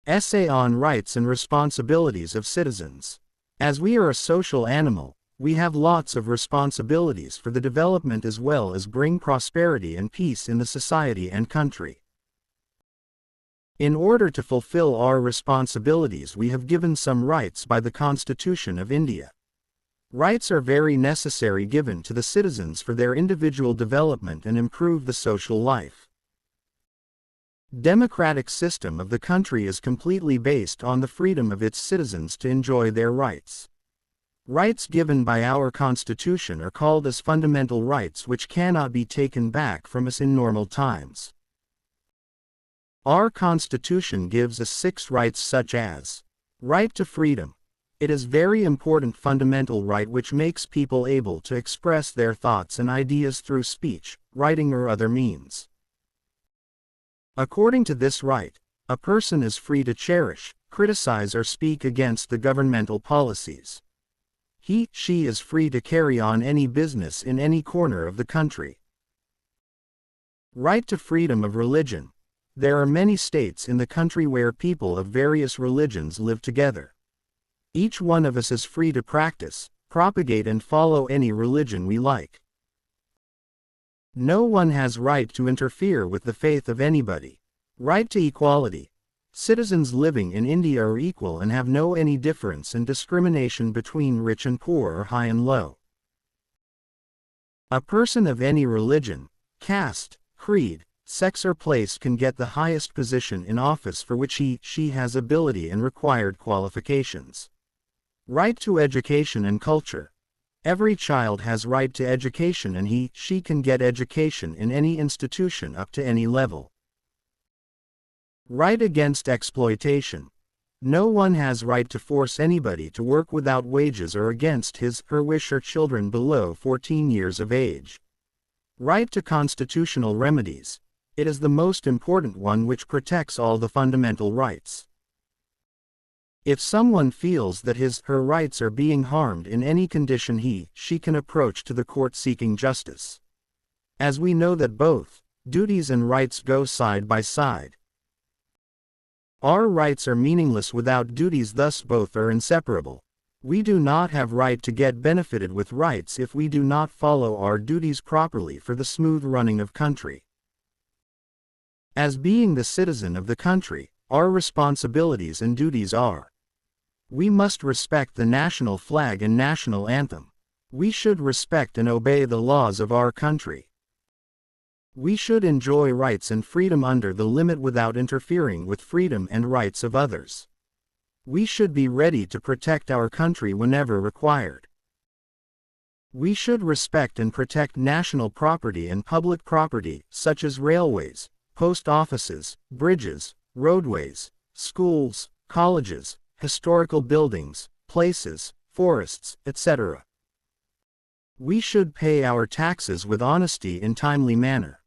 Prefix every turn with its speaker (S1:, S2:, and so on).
S1: Essay on Rights and Responsibilities of Citizens. As we are a social animal, we have lots of responsibilities for the development as well as bring prosperity and peace in the society and country. In order to fulfill our responsibilities, we have given some rights by the Constitution of India. Rights are very necessary given to the citizens for their individual development and improve the social life. Democratic system of the country is completely based on the freedom of its citizens to enjoy their rights. Rights given by our Constitution are called as fundamental rights, which cannot be taken back from us in normal times. Our Constitution gives us 6 rights such as right to freedom. It is very important fundamental right which makes people able to express their thoughts and ideas through speech, writing or other means. According to this right, a person is free to cherish, criticize or speak against the governmental policies. She is free to carry on any business in any corner of the country. Right to freedom of religion. There are many states in the country where people of various religions live together. Each one of us is free to practice, propagate and follow any religion we like. No one has right to interfere with the faith of anybody. Right to equality. Citizens living in India are equal and have no any difference in discrimination between rich and poor or high and low. A person of any religion, caste, creed, sex or place can get the highest position in office for which she has ability and required qualifications. Right to education and culture. Every child has right to education and she can get education in any institution up to any level. Right against exploitation. No one has right to force anybody to work without wages or against her wish or children below 14 years of age. Right to constitutional remedies. It is the most important one which protects all the fundamental rights. If someone feels that her rights are being harmed in any condition she can approach to the court seeking justice. As we know that both duties and rights go side by side. Our rights are meaningless without duties, thus both are inseparable. We do not have right to get benefited with rights if we do not follow our duties properly for the smooth running of country. As being the citizen of the country, our responsibilities and duties are: we must respect the national flag and national anthem. We should respect and obey the laws of our country. We should enjoy rights and freedom under the limit without interfering with freedom and rights of others. We should be ready to protect our country whenever required. We should respect and protect national property and public property, such as railways, post offices, bridges, roadways, schools, colleges, historical buildings, places, forests, etc. We should pay our taxes with honesty in timely manner.